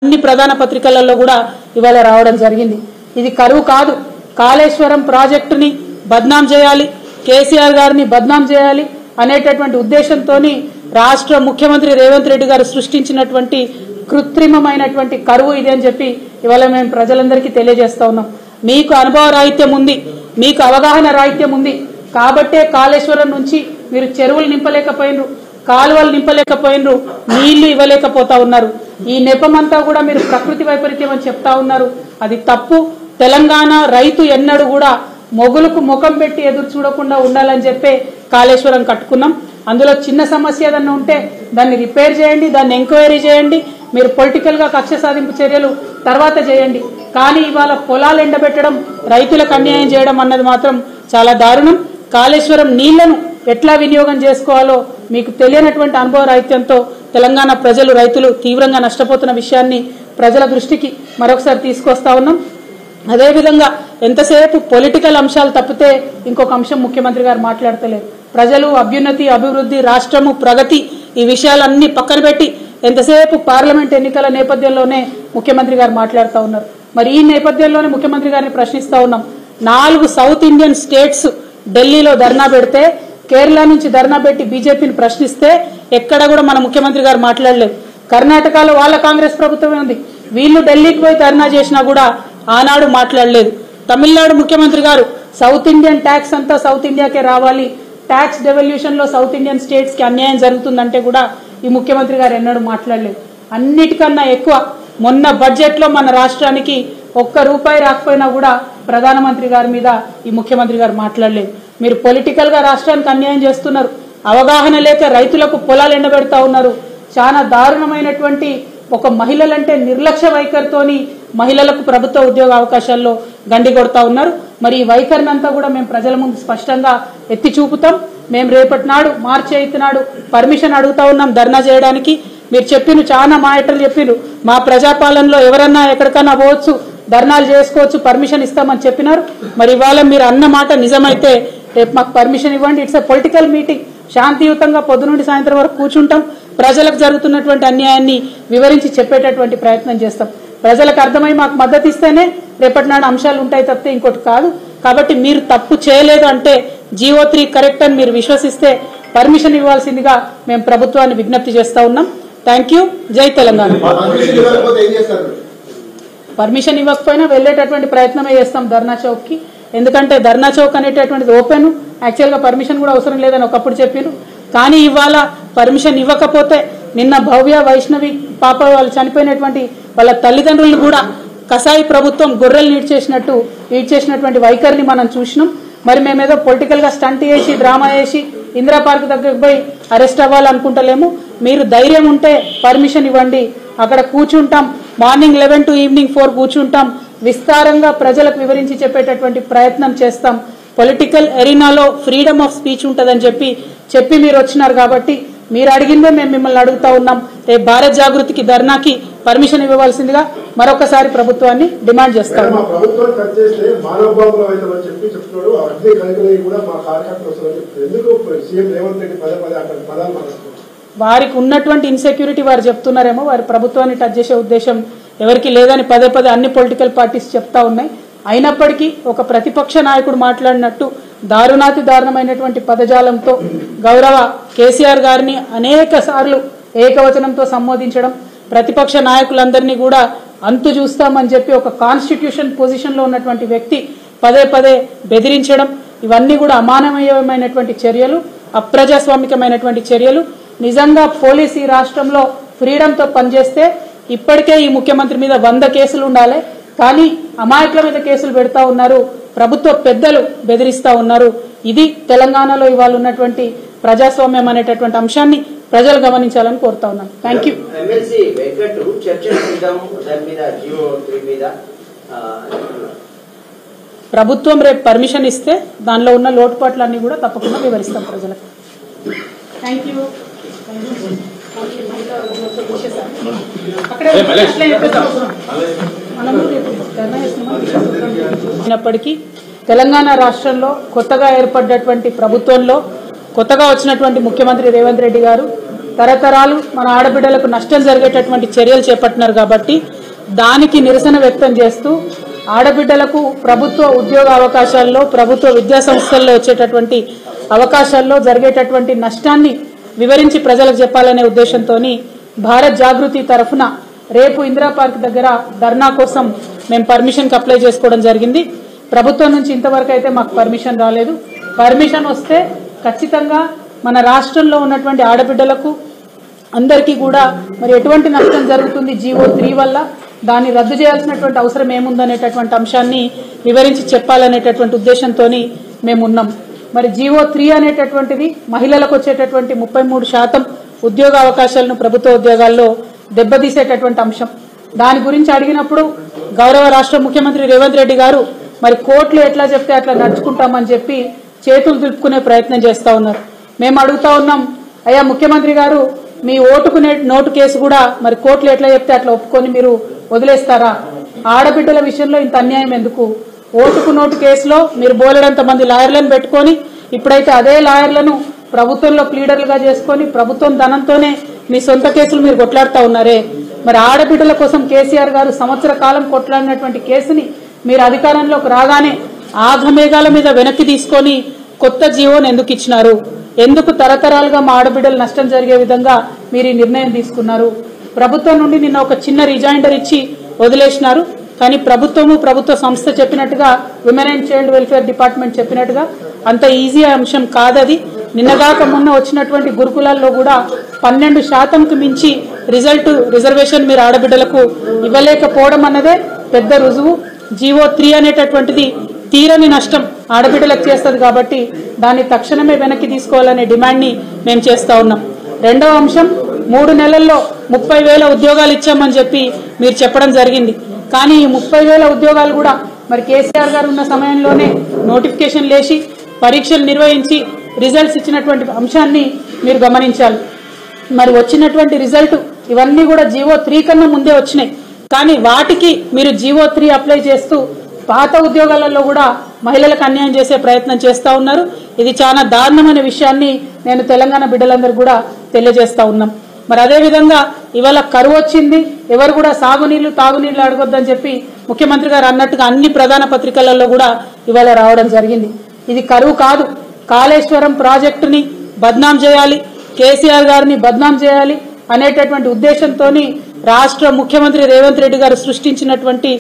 అన్ని ప్రధాన పత్రికలలో కూడా ఇవాళ రావడం జరిగింది. ఇది కరువు కాదు, కాళేశ్వరం ప్రాజెక్టుని బద్నాం చేయాలి, కేసీఆర్ గారిని బద్నాం చేయాలి అనేటటువంటి ఉద్దేశంతోని రాష్ట్ర ముఖ్యమంత్రి రేవంత్ రెడ్డి గారు సృష్టించినటువంటి కృత్రిమమైనటువంటి కరువు ఇది అని చెప్పి ఇవాళ మేము ప్రజలందరికీ తెలియజేస్తా ఉన్నాం. మీకు అనుభవ రాహిత్యం ఉంది, మీకు అవగాహన రాహిత్యం ఉంది కాబట్టే కాళేశ్వరం నుంచి మీరు చెరువులు నింపలేకపోయినరు, కాలువలు నింపలేకపోయినరు, నీళ్లు ఇవ్వలేకపోతా ఉన్నారు. ఈ నెపమంతా కూడా మీరు ప్రకృతి వైపరీత్యం అని చెప్తా ఉన్నారు. అది తప్పు. తెలంగాణ రైతు ఎన్నడూ కూడా మొగులకు ముఖం పెట్టి ఎదురు చూడకుండా ఉండాలని చెప్పే కాళేశ్వరం కట్టుకున్నాం. అందులో చిన్న సమస్య ఏదన్నా ఉంటే దాన్ని రిపేర్ చేయండి, దాన్ని ఎంక్వైరీ చేయండి. మీరు పొలిటికల్ గా కక్ష సాధింపు చర్యలు తర్వాత చేయండి. కానీ ఇవాళ పొలాలు ఎండబెట్టడం, రైతులకు అన్యాయం చేయడం అన్నది మాత్రం చాలా దారుణం. కాళేశ్వరం నీళ్లను ఎట్లా వినియోగం చేసుకోవాలో మీకు తెలియనటువంటి అనుభవ రాహిత్యంతో తెలంగాణ ప్రజలు, రైతులు తీవ్రంగా నష్టపోతున్న విషయాన్ని ప్రజల దృష్టికి మరొకసారి తీసుకొస్తా ఉన్నాం. అదేవిధంగా ఎంతసేపు పొలిటికల్ అంశాలు తప్పితే ఇంకొక అంశం ముఖ్యమంత్రి గారు మాట్లాడతలేరు. ప్రజలు, అభ్యున్నతి, అభివృద్ధి, రాష్ట్రము, ప్రగతి ఈ విషయాలన్నీ పక్కన పెట్టి ఎంతసేపు పార్లమెంట్ ఎన్నికల నేపథ్యంలోనే ముఖ్యమంత్రి గారు మాట్లాడుతూ ఉన్నారు. మరి ఈ నేపథ్యంలోనే ముఖ్యమంత్రి గారిని ప్రశ్నిస్తా ఉన్నాం. 4 సౌత్ ఇండియన్ స్టేట్స్ ఢిల్లీలో ధర్నా పెడితే, కేరళ నుంచి ధర్నా పెట్టి బీజేపీని ప్రశ్నిస్తే ఎక్కడ కూడా మన ముఖ్యమంత్రి గారు మాట్లాడలేదు. కర్ణాటకలో వాళ్ళ కాంగ్రెస్ ప్రభుత్వమే ఉంది, వీళ్ళు ఢిల్లీకి పోయి ధర్నా చేసినా కూడా ఆనాడు మాట్లాడలేదు. తమిళనాడు ముఖ్యమంత్రి గారు సౌత్ ఇండియన్ ట్యాక్స్ అంతా సౌత్ ఇండియాకే రావాలి, ట్యాక్స్ డెవల్యూషన్ లో సౌత్ ఇండియన్ స్టేట్స్ కి అన్యాయం జరుగుతుందంటే కూడా ఈ ముఖ్యమంత్రి గారు ఎన్నడూ మాట్లాడలేదు. అన్నిటికన్నా ఎక్కువ మొన్న బడ్జెట్ లో మన రాష్ట్రానికి ₹1 రాకపోయినా కూడా ప్రధానమంత్రి గారి మీద ఈ ముఖ్యమంత్రి గారు మాట్లాడలేదు. మీరు పొలిటికల్ గా రాష్ట్రానికి అన్యాయం చేస్తున్నారు, అవగాహన లేక రైతులకు పొలాలు ఎండబెడతా ఉన్నారు. చాలా దారుణమైనటువంటి ఒక మహిళలంటే నిర్లక్ష్య వైఖరితోని మహిళలకు ప్రభుత్వ ఉద్యోగ అవకాశాల్లో గండి కొడతా ఉన్నారు. మరి ఈ వైఖరిని అంతా కూడా మేము ప్రజల ముందు స్పష్టంగా ఎత్తి చూపుతాం. మేము రేపటి నాడు మార్చి 8 నాడు పర్మిషన్ అడుగుతా ఉన్నాం ధర్నా చేయడానికి. మీరు చెప్పిన చాలా మాటలు చెప్పిరు, మా ప్రజాపాలనలో ఎవరన్నా ఎక్కడికన్నా పోవచ్చు, ధర్నాలు చేసుకోవచ్చు, పర్మిషన్ ఇస్తామని చెప్పినారు. మరి ఇవాళ మీరు అన్న మాట నిజమైతే రేపు మాకు పర్మిషన్ ఇవ్వండి. ఇట్స్ ఎ పొలిటికల్ మీటింగ్, శాంతియుతంగా పొద్దునుండి సాయంత్రం వరకు కూర్చుంటాం, ప్రజలకు జరుగుతున్నటువంటి అన్యాయాన్ని వివరించి చెప్పేటటువంటి ప్రయత్నం చేస్తాం. ప్రజలకు అర్థమై మాకు మద్దతు ఇస్తేనే రేపటి నాడు అంశాలు ఉంటాయి తప్పితే ఇంకోటి కాదు. కాబట్టి మీరు తప్పు చేయలేదు అంటే GO3 కరెక్ట్ అని మీరు విశ్వసిస్తే పర్మిషన్ ఇవ్వాల్సిందిగా మేము ప్రభుత్వాన్ని విజ్ఞప్తి చేస్తా ఉన్నాం. Thank you. జై తెలంగాణ. పర్మిషన్ ఇవ్వకపోయినా వెళ్లేటటువంటి ప్రయత్నమే చేస్తాం ధర్నా చౌక్ కి. ఎందుకంటే ధర్నా చౌక్ అనేటటువంటిది ఓపెన్, యాక్చువల్ గా పర్మిషన్ కూడా అవసరం లేదని ఒకప్పుడు చెప్పారు. కానీ ఇవాళ పర్మిషన్ ఇవ్వకపోతే నిన్న భవ్య, వైష్ణవి పాప వాళ్ళు చనిపోయినటువంటి వాళ్ళ తల్లిదండ్రులను కూడా కసాయి ప్రభుత్వం గొర్రెలు ఈడ్చేసినటువంటి వైఖరిని మనం చూసినాం. మరి మేమేదో పొలిటికల్ గా స్టంట్ చేసి, డ్రామా చేసి ఇందిరా పార్క్ దగ్గరకు పోయి అరెస్ట్ అవ్వాలనుకుంటలేము. మీరు ధైర్యం ఉంటే పర్మిషన్ ఇవ్వండి, అక్కడ కూర్చుంటాం, మార్నింగ్ 11 to ఈవినింగ్ 4 కూర్చుంటాం, విస్తారంగా ప్రజలకు వివరించి చెప్పేటటువంటి ప్రయత్నం చేస్తాం. పొలిటికల్ ఎరీనాలో ఫ్రీడమ్ ఆఫ్ స్పీచ్ ఉంటుందని చెప్పి మీరు వచ్చినారు కాబట్టి మీరు అడిగిందే మేము మిమ్మల్ని అడుగుతా ఉన్నాం. రేపు భారత్ జాగృతికి ధర్నాకి పర్మిషన్ ఇవ్వవలసిందిగా మరొకసారి ప్రభుత్వాన్ని డిమాండ్ చేస్తాం. వారికి ఉన్నటువంటి ఇన్సెక్యూరిటీ వారు చెప్తున్నారేమో, వారి ప్రభుత్వాన్ని టచ్ చేసే ఉద్దేశం ఎవరికి లేదని పదే అన్ని పొలిటికల్ పార్టీస్ చెప్తా ఉన్నాయి. అయినప్పటికీ ఒక ప్రతిపక్ష నాయకుడు మాట్లాడినట్టు దారుణాతి దారుణమైనటువంటి పదజాలంతో గౌరవ కేసీఆర్ గారిని అనేక సార్లు ఏకవచనంతో సంబోధించడం, ప్రతిపక్ష నాయకులందరినీ కూడా అంతు చూస్తామని చెప్పి ఒక కాన్స్టిట్యూషన్ పొజిషన్ లో ఉన్నటువంటి వ్యక్తి పదే బెదిరించడం, ఇవన్నీ కూడా అమానవీయమైనటువంటి చర్యలు, అప్రజాస్వామికమైనటువంటి చర్యలు. నిజంగా పోలీస్ ఈ రాష్ట్రంలో ఫ్రీడమ్ తో పనిచేస్తే ఇప్పటికే ఈ ముఖ్యమంత్రి మీద 100 కేసులు ఉండాలి. కానీ అమాయకుల మీద కేసులు పెడతా ఉన్నారు, ప్రభుత్వ పెద్దలు బెదిరిస్తా ఉన్నారు. ఇది తెలంగాణలో ఇవాళ ఉన్నటువంటి ప్రజాస్వామ్యం అనేటటువంటి అంశాన్ని ప్రజలు గమనించాలని కోరుతా ఉన్నాను. Thank you. ప్రభుత్వం రేపు పర్మిషన్ ఇస్తే దానిలో ఉన్న లోటుపాట్లన్నీ కూడా తప్పకుండా వివరిస్తాం ప్రజలకు. Thank you. అయినప్పటికీ తెలంగాణ రాష్ట్రంలో కొత్తగా ఏర్పడ్డటువంటి ప్రభుత్వంలో కొత్తగా వచ్చినటువంటి ముఖ్యమంత్రి రేవంత్ రెడ్డి గారు తరతరాలు మన ఆడబిడ్డలకు నష్టం జరిగేటటువంటి చర్యలు చేపట్టినారు కాబట్టి దానికి నిరసన వ్యక్తం చేస్తూ ఆడబిడ్డలకు ప్రభుత్వ ఉద్యోగ అవకాశాల్లో ప్రభుత్వ విద్యా సంస్థల్లో వచ్చేటటువంటి అవకాశాల్లో జరిగేటటువంటి నష్టాన్ని వివరించి ప్రజలకు చెప్పాలనే ఉద్దేశంతో భారత్ జాగృతి తరఫున రేపు ఇందిరా పార్క్ దగ్గర ధర్నా కోసం మేము పర్మిషన్కి అప్లై చేసుకోవడం జరిగింది. ప్రభుత్వం నుంచి ఇంతవరకు అయితే మాకు పర్మిషన్ రాలేదు. పర్మిషన్ వస్తే ఖచ్చితంగా మన రాష్ట్రంలో ఉన్నటువంటి ఆడబిడ్డలకు అందరికీ కూడా మరి ఎటువంటి నష్టం జరుగుతుంది జీవో 3 వల్ల, దాన్ని రద్దు చేయాల్సినటువంటి అవసరం ఏముందనేటటువంటి అంశాన్ని వివరించి చెప్పాలనేటటువంటి ఉద్దేశంతో మేము ఉన్నాం. మరి జీవో 3 అనేటటువంటిది మహిళలకు వచ్చేటటువంటి 33% ఉద్యోగ అవకాశాలను ప్రభుత్వ ఉద్యోగాల్లో దెబ్బతీసేటటువంటి అంశం. దాని గురించి అడిగినప్పుడు గౌరవ రాష్ట్ర ముఖ్యమంత్రి రేవంత్ రెడ్డి గారు మరి కోర్టులు ఎట్లా చెప్తే అట్లా నడుచుకుంటామని చెప్పి చేతులు దులుపుకునే ప్రయత్నం చేస్తూ ఉన్నారు. మేము అడుగుతా ఉన్నాం, అయ్యా ముఖ్యమంత్రి గారు, మీ ఓటుకు నోటు కేసు కూడా మరి కోర్టులు ఎట్లా చెప్తే అట్లా ఒప్పుకొని మీరు వదిలేస్తారా? ఆడబిడ్డల విషయంలో ఇంత అన్యాయం ఎందుకు? ఓటుకు నోటు కేసులో మీరు బోలెడంత మంది లాయర్లను పెట్టుకొని ఇప్పుడైతే అదే లాయర్లను ప్రభుత్వంలో ప్లీడర్లుగా చేసుకొని ప్రభుత్వం ధనంతోనే మీ సొంత కేసులు మీరు కొట్లాడుతూ ఉన్నారే. మరి ఆడబిడ్డల కోసం కేసీఆర్ గారు సంవత్సర కాలం కొట్లాడినటువంటి కేసుని మీరు అధికారంలోకి రాగానే ఆఘమేఘాల మీద వెనక్కి తీసుకొని కొత్త జీవోను ఎందుకు ఇచ్చినారు? ఎందుకు తరతరాలుగా మా ఆడబిడ్డలు నష్టం జరిగే విధంగా మీరు ఈ నిర్ణయం తీసుకున్నారు? ప్రభుత్వం నుండి నిన్న ఒక చిన్న రిజైండర్ ఇచ్చి వదిలేసినారు. కానీ ప్రభుత్వ సంస్థ చెప్పినట్టుగా women and child welfare department చెప్పినట్టుగా అంత ఈజీ అంశం కాదది. నిన్నగాక మొన్న వచ్చినటువంటి గురుకులాల్లో కూడా 12%కు మించి రిజర్వేషన్ మీరు ఆడబిడ్డలకు ఇవ్వలేకపోవడం అన్నదే పెద్ద రుజువు. జీవో 3 అనేటటువంటిది తీరని నష్టం ఆడబిడ్డలకు చేస్తుంది కాబట్టి దాన్ని తక్షణమే వెనక్కి తీసుకోవాలనే డిమాండ్ని మేము చేస్తా ఉన్నాం. రెండవ అంశం, 3 నెలల్లో 30,000 ఉద్యోగాలు ఇచ్చామని చెప్పి మీరు చెప్పడం జరిగింది. కానీ ఈ 30,000 ఉద్యోగాలు కూడా మరి కేసీఆర్ గారు ఉన్న సమయంలోనే నోటిఫికేషన్ లేచి పరీక్షలు నిర్వహించి రిజల్ట్స్ ఇచ్చినటువంటి అంశాన్ని మీరు గమనించాలి. మరి వచ్చినటువంటి రిజల్ట్ ఇవన్నీ కూడా జీవో 3 కన్నా ముందే వచ్చినాయి. కానీ వాటికి మీరు జీవో 3 అప్లై చేస్తూ పాత ఉద్యోగాలలో కూడా మహిళలకు అన్యాయం చేసే ప్రయత్నం చేస్తూ ఉన్నారు. ఇది చాలా దారుణమైన విషయాన్ని నేను తెలంగాణ బిడ్డలందరూ కూడా తెలియజేస్తా ఉన్నాం. మరి అదేవిధంగా ఇవాళ కరువు వచ్చింది, ఎవరు కూడా సాగునీళ్లు తాగునీళ్లు అడగొద్దని చెప్పి ముఖ్యమంత్రి గారు అన్నట్టుగా అన్ని ప్రధాన పత్రికలలో కూడా ఇవాళ రావడం జరిగింది. ఇది కరువు కాదు. కాళేశ్వరం ప్రాజెక్టుని బద్నాం చేయాలి, కేసీఆర్ గారిని బద్నాం చేయాలి అనేటటువంటి ఉద్దేశంతో రాష్ట్ర ముఖ్యమంత్రి రేవంత్ రెడ్డి గారు సృష్టించినటువంటి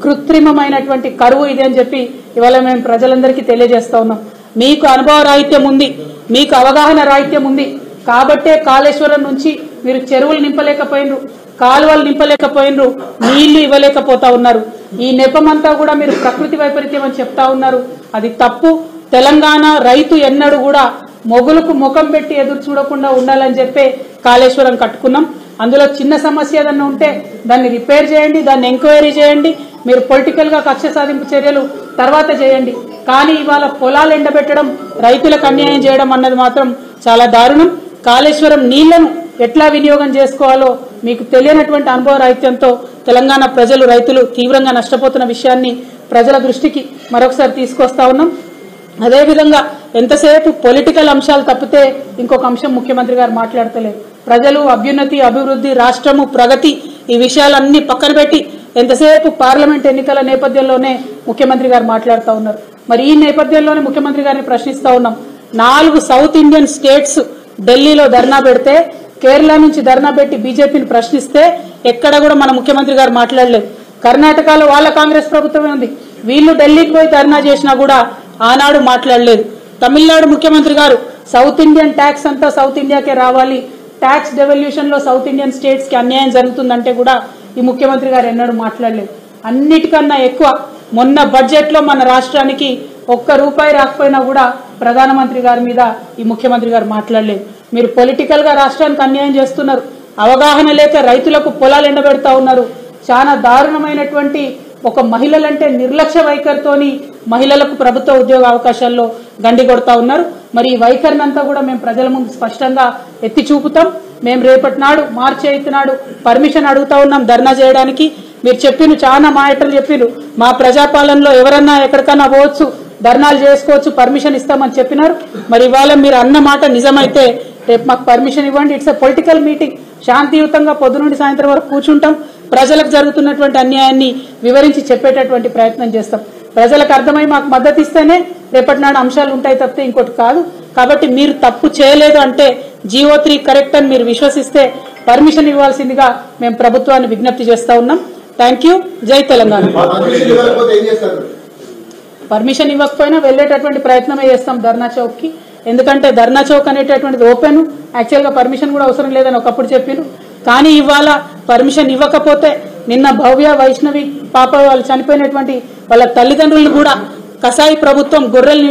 కృత్రిమమైనటువంటి కరువు ఇది అని చెప్పి ఇవాళ మేము ప్రజలందరికీ తెలియజేస్తా ఉన్నాం. మీకు అనుభవ రాహిత్యం ఉంది, మీకు అవగాహన రాహిత్యం ఉంది కాబట్టే కాళేశ్వరం నుంచి మీరు చెరువులు నింపలేకపోయినరు, కాలువలు నింపలేకపోయినరు, నీళ్లు ఇవ్వలేకపోతా ఉన్నారు. ఈ నెపమంతా కూడా మీరు ప్రకృతి వైపరీత్యం అని చెప్తా ఉన్నారు. అది తప్పు. తెలంగాణ రైతు ఎన్నడూ కూడా మొగులకు ముఖం పెట్టి ఎదురు చూడకుండా ఉండాలని చెప్పే కాళేశ్వరం కట్టుకున్నాం. అందులో చిన్న సమస్య ఏదన్నా ఉంటే దాన్ని రిపేర్ చేయండి, దాన్ని ఎంక్వైరీ చేయండి. మీరు పొలిటికల్ గా కక్ష సాధింపు చర్యలు తర్వాత చేయండి. కానీ ఇవాళ పొలాలు ఎండబెట్టడం, రైతులకు అన్యాయం చేయడం అన్నది మాత్రం చాలా దారుణం. కాళేశ్వరం నీళ్లను ఎట్లా వినియోగం చేసుకోవాలో మీకు తెలియనటువంటి అనుభవ రాహిత్యంతో తెలంగాణ ప్రజలు, రైతులు తీవ్రంగా నష్టపోతున్న విషయాన్ని ప్రజల దృష్టికి మరొకసారి తీసుకొస్తా ఉన్నాం. అదేవిధంగా ఎంతసేపు పొలిటికల్ అంశాలు తప్పితే ఇంకొక అంశం ముఖ్యమంత్రి గారు మాట్లాడతలేరు. ప్రజలు, అభ్యున్నతి, అభివృద్ధి, రాష్ట్రము, ప్రగతి ఈ విషయాలన్నీ పక్కన పెట్టి ఎంతసేపు పార్లమెంట్ ఎన్నికల నేపథ్యంలోనే ముఖ్యమంత్రి గారు మాట్లాడుతూ ఉన్నారు. మరి ఈ నేపథ్యంలోనే ముఖ్యమంత్రి గారిని ప్రశ్నిస్తా ఉన్నాం. 4 సౌత్ ఇండియన్ స్టేట్స్ ఢిల్లీలో ధర్నా పెడితే, కేరళ నుంచి ధర్నా పెట్టి బీజేపీని ప్రశ్నిస్తే ఎక్కడ కూడా మన ముఖ్యమంత్రి గారు మాట్లాడలేదు. కర్ణాటకలో వాళ్ళ కాంగ్రెస్ ప్రభుత్వమే ఉంది, వీళ్ళు ఢిల్లీకి పోయి ధర్నా చేసినా కూడా ఆనాడు మాట్లాడలేదు. తమిళనాడు ముఖ్యమంత్రి గారు సౌత్ ఇండియన్ ట్యాక్స్ అంతా సౌత్ ఇండియాకే రావాలి, ట్యాక్స్ డెవల్యూషన్ లో సౌత్ ఇండియన్ స్టేట్స్ కి అన్యాయం జరుగుతుందంటే కూడా ఈ ముఖ్యమంత్రి గారు ఎన్నడూ మాట్లాడలేదు. అన్నిటికన్నా ఎక్కువ మొన్న బడ్జెట్ లో మన రాష్ట్రానికి ₹1 రాకపోయినా కూడా ప్రధానమంత్రి గారి మీద ఈ ముఖ్యమంత్రి గారు మాట్లాడలేదు. మీరు పొలిటికల్ గా రాష్ట్రానికి అన్యాయం చేస్తున్నారు, అవగాహన లేక రైతులకు పొలాలు ఎండబెడతా ఉన్నారు. చాలా దారుణమైనటువంటి ఒక మహిళలంటే నిర్లక్ష్య వైఖరితోని మహిళలకు ప్రభుత్వ ఉద్యోగ అవకాశాల్లో గండి కొడతా ఉన్నారు. మరి ఈ వైఖరిని అంతా కూడా మేము ప్రజల ముందు స్పష్టంగా ఎత్తి చూపుతాం. మేము రేపటి నాడు మార్చి 8 నాడు పర్మిషన్ అడుగుతా ఉన్నాం ధర్నా చేయడానికి. మీరు చెప్పిన చాలా మాటలు చెప్పిరు, మా ప్రజాపాలనలో ఎవరన్నా ఎక్కడికన్నా పోవచ్చు, ధర్నాలు చేసుకోవచ్చు, పర్మిషన్ ఇస్తామని చెప్పినారు. మరి ఇవాళ మీరు అన్న మాట నిజమైతే రేపు మాకు పర్మిషన్ ఇవ్వండి. ఇట్స్ ఎ పొలిటికల్ మీటింగ్, శాంతియుతంగా పొద్దు నుండి సాయంత్రం వరకు కూర్చుంటాం. ప్రజలకు జరుగుతున్నటువంటి అన్యాయాన్ని వివరించి చెప్పేటటువంటి ప్రయత్నం చేస్తాం. ప్రజలకు అర్థమై మాకు మద్దతు ఇస్తేనే రేపటి నాడు అంశాలు ఉంటాయి తప్పితే ఇంకోటి కాదు. కాబట్టి మీరు తప్పు చేయలేదు అంటే GO3 కరెక్ట్ అని మీరు విశ్వసిస్తే పర్మిషన్ ఇవ్వాల్సిందిగా మేము ప్రభుత్వాన్ని విజ్ఞప్తి చేస్తా ఉన్నాం. Thank you. జై తెలంగాణ. పర్మిషన్ ఇవ్వకపోయినా వెళ్లేటటువంటి ప్రయత్నమే చేస్తాం ధర్నా చౌక్ కి. ఎందుకంటే ధర్నా చౌక్ అనేటటువంటిది ఓపెన్, యాక్చువల్ గా పర్మిషన్ కూడా అవసరం లేదని ఒకప్పుడు చెప్పారు. కానీ ఇవాళ పర్మిషన్ ఇవ్వకపోతే నిన్న భవ్య వైష్ణవి పాప వాళ్ళు చనిపోయినటువంటి వాళ్ళ తల్లిదండ్రులను కూడా కసాయి ప్రభుత్వం గొర్రెలు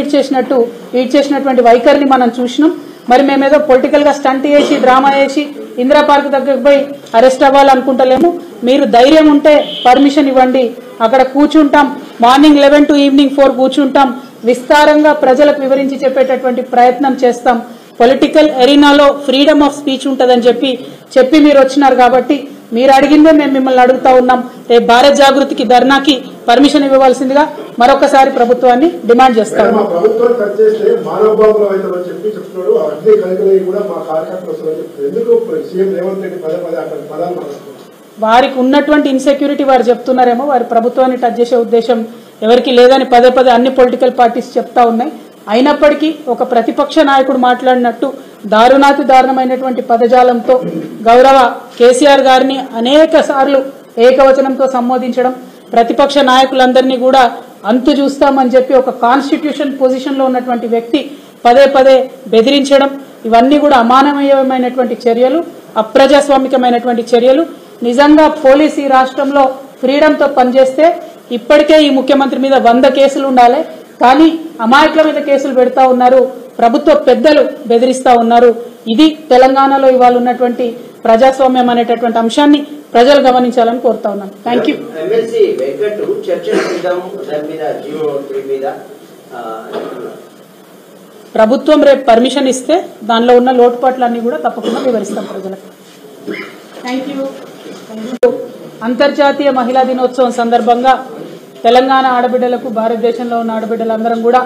ఈడ్చేసినటువంటి వైఖరిని మనం చూసినాం. మరి మేమేదో పొలిటికల్ గా స్టంట్ చేసి డ్రామా చేసి ఇందిరా పార్క్ దగ్గరకు పోయి అరెస్ట్ అవ్వాలనుకుంటలేము. మీరు ధైర్యం ఉంటే పర్మిషన్ ఇవ్వండి, అక్కడ కూర్చుంటాం. మార్నింగ్ 11 to ఈవినింగ్ 4 కూర్చుంటాం. విస్తారంగా ప్రజలకు వివరించి చెప్పేటటువంటి ప్రయత్నం చేస్తాం. పొలిటికల్ ఎరీనాలో ఫ్రీడమ్ ఆఫ్ స్పీచ్ ఉంటుందని చెప్పి మీరు వచ్చినారు కాబట్టి మీరు అడిగిందే మేము మిమ్మల్ని అడుగుతా ఉన్నాం. రేపు భారత్ జాగృతికి ధర్నాకి పర్మిషన్ ఇవ్వవలసిందిగా మరొకసారి ప్రభుత్వాన్ని డిమాండ్ చేస్తాం. వారికి ఉన్నటువంటి ఇన్సెక్యూరిటీ వారు చెప్తున్నారేమో, వారి ప్రభుత్వాన్ని టచ్ చేసే ఉద్దేశం ఎవరికి లేదని పదే అన్ని పొలిటికల్ పార్టీస్ చెప్తా ఉన్నాయి. అయినప్పటికీ ఒక ప్రతిపక్ష నాయకుడు మాట్లాడినట్టు దారుణాతి దారుణమైనటువంటి పదజాలంతో గౌరవ కేసీఆర్ గారిని అనేక సార్లు ఏకవచనంతో సంబోధించడం, ప్రతిపక్ష నాయకులందరినీ కూడా అంతు చూస్తామని చెప్పి ఒక కాన్స్టిట్యూషన్ పొజిషన్ లో ఉన్నటువంటి వ్యక్తి పదే బెదిరించడం, ఇవన్నీ కూడా అమానవీయమైనటువంటి చర్యలు, అప్రజాస్వామికమైనటువంటి చర్యలు. నిజంగా పోలీస్ ఈ రాష్ట్రంలో ఫ్రీడమ్ తో పనిచేస్తే ఇప్పటికే ఈ ముఖ్యమంత్రి మీద 100 కేసులు ఉండాలి. కానీ అమాయకుల మీద కేసులు పెడతా ఉన్నారు, ప్రభుత్వ పెద్దలు బెదిరిస్తా ఉన్నారు. ఇది తెలంగాణలో ఇవాళ ఉన్నటువంటి ప్రజాస్వామ్యం అనేటటువంటి అంశాన్ని ప్రజలు గమనించాలని కోరుతా ఉన్నాను. Thank you. ప్రభుత్వం రేపు పర్మిషన్ ఇస్తే దానిలో ఉన్న లోటుపాట్లన్నీ కూడా తప్పకుండా వివరిస్తాం ప్రజలకు. Thank you. అంతర్జాతీయ మహిళా దినోత్సవం సందర్భంగా తెలంగాణ ఆడబిడ్డలకు భారతదేశంలో ఉన్న ఆడబిడ్డలందరం కూడా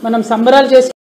మనం సంబరాలు చేసి